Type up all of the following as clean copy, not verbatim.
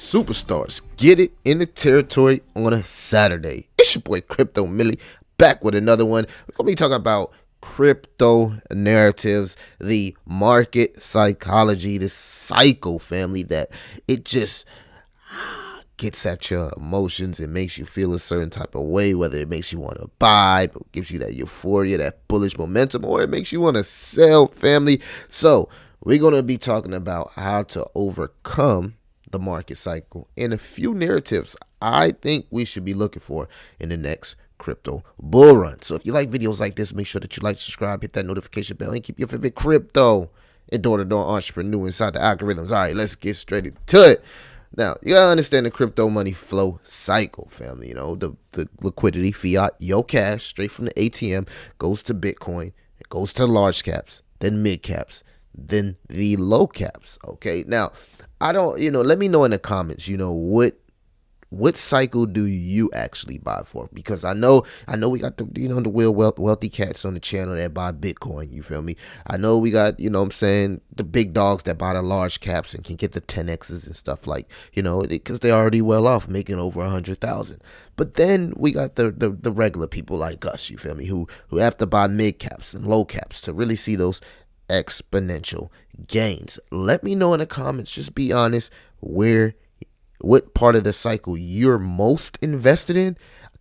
superstars get it in the territory on a Saturday. It's your boy Crypto Millie back with another one. We're going to be talking about crypto narratives, the market psychology, the cycle, family, that it just gets at your emotions. It makes you feel a certain type of way, whether it makes you want to buy, but gives you that euphoria, that bullish momentum, or it makes you want to sell, family. So we're going to be talking about how to overcome the market cycle and a few narratives I think we should be looking for in the next crypto bull run. So if you like videos like this, make sure that you like, subscribe, hit that notification bell, and keep your favorite crypto and door-to-door entrepreneur inside the algorithms. All right, let's get straight into it. Now, you gotta understand the crypto money flow cycle, family. You know, the liquidity, fiat, your cash, straight from the ATM, goes to Bitcoin, it goes to large caps, then mid caps, then the low caps. Okay, now, I don't, let me know in the comments, what cycle do you actually buy for? Because I know we got the real wealthy cats on the channel that buy Bitcoin. You feel me? I know we got, the big dogs that buy the large caps and can get the 10x's and stuff, like, because they're already well off, making over 100,000. But then we got the regular people like us, you feel me, who have to buy mid caps and low caps to really see those exponential gains. Let me know in the comments. Just be honest, what part of the cycle you're most invested in,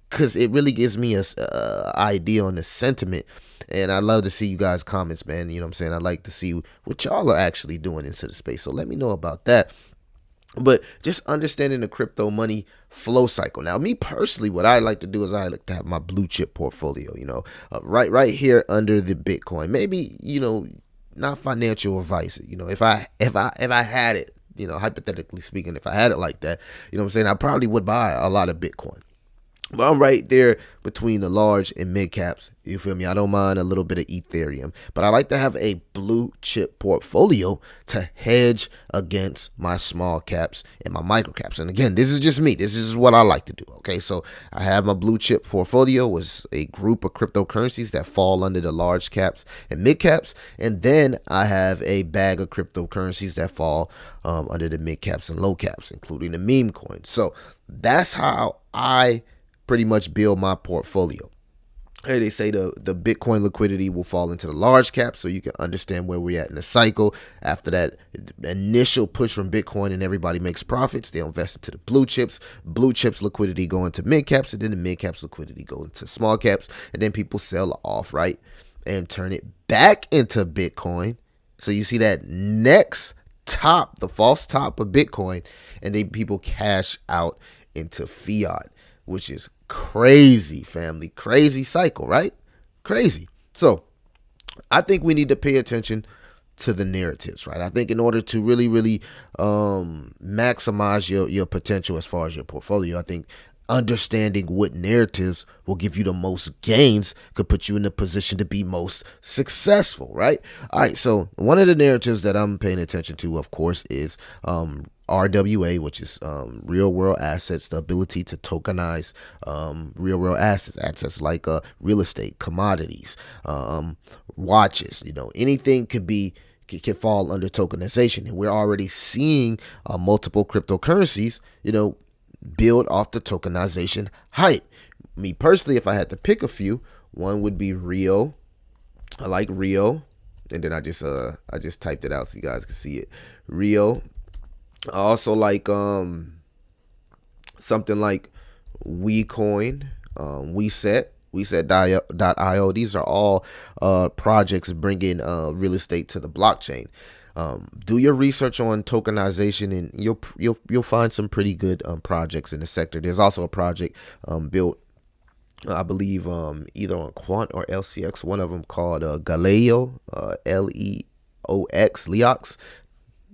because it really gives me a idea on the sentiment. And I love to see you guys' comments, man. You know what I'm saying? I like to see what y'all are actually doing into the space. So let me know about that. But just understanding the crypto money flow cycle. Now, me personally, what I like to do is I like to have my blue chip portfolio, right here under the Bitcoin. Maybe, not financial advice. If I had it, hypothetically speaking, if I had it like that, I probably would buy a lot of Bitcoin. But I'm right there between the large and mid caps. You feel me? I don't mind a little bit of Ethereum, but I like to have a blue chip portfolio to hedge against my small caps and my micro caps. And again, this is just me. This is what I like to do. Okay, so I have my blue chip portfolio was a group of cryptocurrencies that fall under the large caps and mid caps, and then I have a bag of cryptocurrencies that fall under the mid caps and low caps, including the meme coins. So that's how I pretty much build my portfolio. Hey, they say the Bitcoin liquidity will fall into the large cap, so you can understand where we're at in the cycle. After that initial push from Bitcoin and everybody makes profits, they'll invest into the blue chips. Blue chips liquidity go into mid caps, and then the mid caps liquidity go into small caps, and then people sell off, right, and turn it back into Bitcoin. So you see that next top, the false top of Bitcoin, and then people cash out into fiat, which is crazy, family. Crazy cycle, right? Crazy. So I think we need to pay attention to the narratives, right? I think in order to really maximize your potential as far as your portfolio, I think understanding what narratives will give you the most gains could put you in a position to be most successful, right? All right, so one of the narratives that I'm paying attention to, of course, is RWA, which is real world assets, the ability to tokenize real world assets like real estate, commodities, watches, anything can fall under tokenization. And we're already seeing multiple cryptocurrencies, build off the tokenization hype. Me personally, if I had to pick a few, one would be Rio. I like Rio, and then I just typed it out so you guys can see it. Rio. I also like something like WeCoin, WeSet.io. These are all projects bringing real estate to the blockchain. Do your research on tokenization, and you'll find some pretty good projects in the sector. There's also a project built, I believe, either on Quant or LCX, one of them called Galeo, Leox.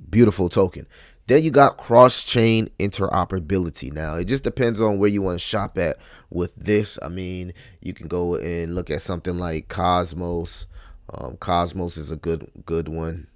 Beautiful token. Then you got cross-chain interoperability. Now, it just depends on where you want to shop at with this. I mean, you can go and look at something like Cosmos. Cosmos is a good one.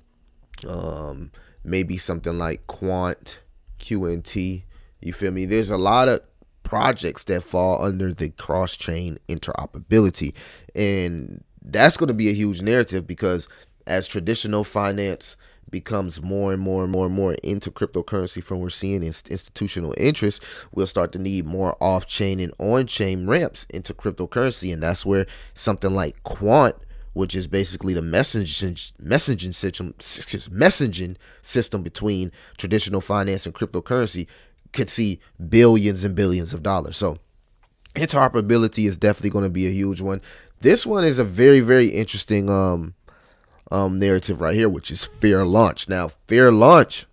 Maybe something like Quant, QNT. You feel me? There's a lot of projects that fall under the cross-chain interoperability, and that's going to be a huge narrative, because as traditional finance becomes more and more and more and more into cryptocurrency from we're seeing institutional interest, we'll start to need more off-chain and on-chain ramps into cryptocurrency, and that's where something like Quant, which is basically the messaging system between traditional finance and cryptocurrency, could see billions and billions of dollars. So interoperability is definitely going to be a huge one. This one is a very, very interesting narrative right here, which is fair launch. Now, fair launch,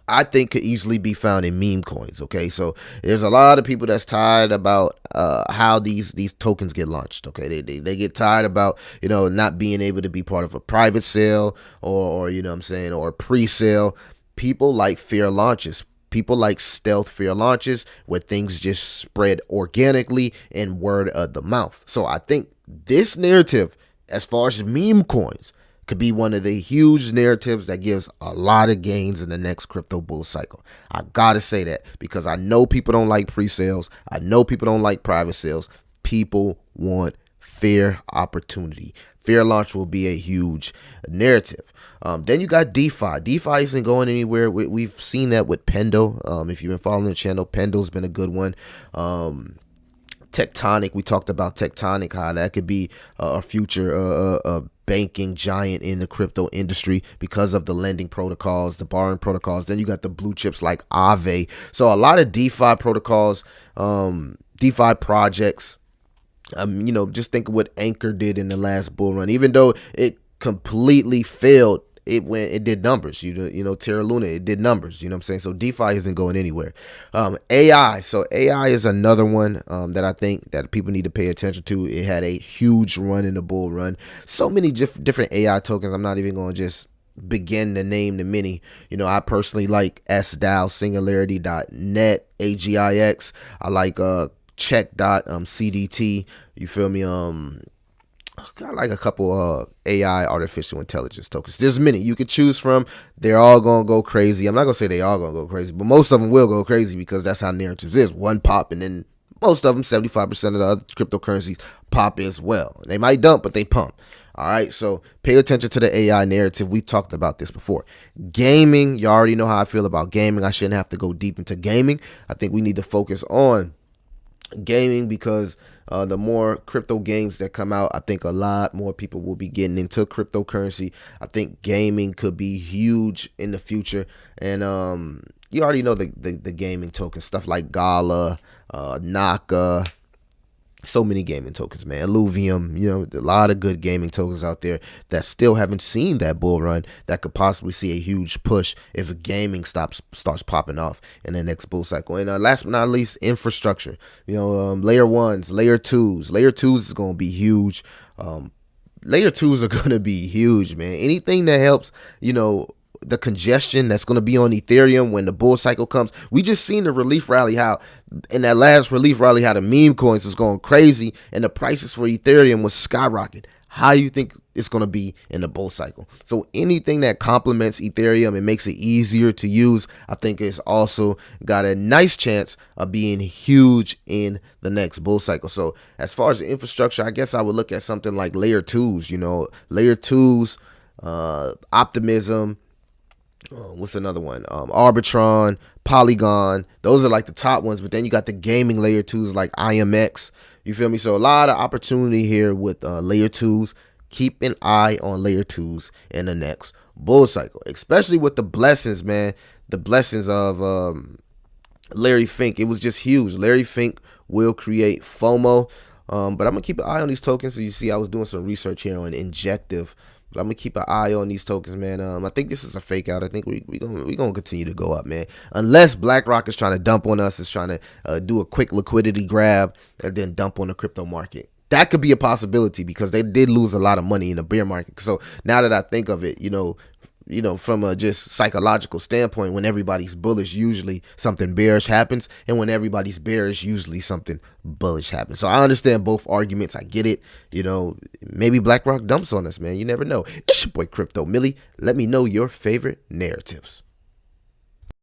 I think, could easily be found in meme coins. Okay, so there's a lot of people that's tired about how these tokens get launched. Okay, they get tired about, not being able to be part of a private sale or you know what I'm saying, or pre-sale. People like fair launches. People like stealth fair launches where things just spread organically and word of the mouth. So I think this narrative, as far as meme coins, could be one of the huge narratives that gives a lot of gains in the next crypto bull cycle. I gotta say that because I know people don't like pre-sales. I know people don't like private sales. People want fair opportunity. Fair launch will be a huge narrative. Then you got DeFi. DeFi isn't going anywhere. We've seen that with Pendo. If you've been following the channel, Pendo's been a good one. Tectonic, we talked about Tectonic, how that could be a future banking giant in the crypto industry because of the lending protocols, the borrowing protocols. Then you got the blue chips like Aave. So a lot of DeFi protocols, DeFi projects. Just think of what Anchor did in the last bull run. Even though it completely failed, it did numbers. Terra Luna, it did numbers. You know what I'm saying? So DeFi isn't going anywhere. AI. So AI is another one that I think that people need to pay attention to. It had a huge run in the bull run. So many different AI tokens. I'm not even going to just begin to name the many. I personally like SDAO, Singularity.net, AGIX. I like check.cdt. You feel me? I like a couple AI, artificial intelligence tokens. There's many you could choose from. They're all gonna go crazy. I'm not gonna say they all gonna go crazy, but most of them will go crazy because that's how narratives is. One pop, and then most of them, 75% of the other cryptocurrencies, pop as well. They might dump, but they pump. All right, so pay attention to the AI narrative. We talked about this before. Gaming, you already know how I feel about gaming. I shouldn't have to go deep into gaming. I think we need to focus on gaming because the more crypto games that come out, I think a lot more people will be getting into cryptocurrency. I think gaming could be huge in the future, and you already know the gaming tokens, stuff like Gala, Naka. So many gaming tokens, man. Illuvium, a lot of good gaming tokens out there that still haven't seen that bull run that could possibly see a huge push if gaming starts popping off in the next bull cycle. And last but not least, infrastructure. Layer ones, layer twos. Layer twos is going to be huge. Layer twos are going to be huge, man. Anything that helps, the congestion that's going to be on Ethereum when the bull cycle comes. We just seen the relief rally, how in that last relief rally, how the meme coins was going crazy and the prices for Ethereum was skyrocketing. How you think it's going to be in the bull cycle? So anything that complements Ethereum and makes it easier to use, I think it's also got a nice chance of being huge in the next bull cycle. So as far as the infrastructure, I guess I would look at something like layer twos, layer twos, Optimism. What's another one? Arbitron, Polygon. Those are like the top ones. But then you got the gaming layer twos like IMX. You feel me? So a lot of opportunity here with layer twos. Keep an eye on layer twos in the next bull cycle, especially with the blessings, man. The blessings of Larry Fink. It was just huge. Larry Fink will create FOMO. But I'm gonna keep an eye on these tokens. So you see, I was doing some research here on Injective. But I'm gonna keep an eye on these tokens, man. I think this is a fake out. I think we gonna continue to go up, man. Unless BlackRock is trying to dump on us, is trying to do a quick liquidity grab and then dump on the crypto market. That could be a possibility because they did lose a lot of money in the bear market. So now that I think of it, from a just psychological standpoint, when everybody's bullish, usually something bearish happens, and when everybody's bearish, usually something bullish happens. So I understand both arguments. I get it. Maybe BlackRock dumps on us, man. You never know. It's your boy Crypto Millie. Let me know your favorite narratives.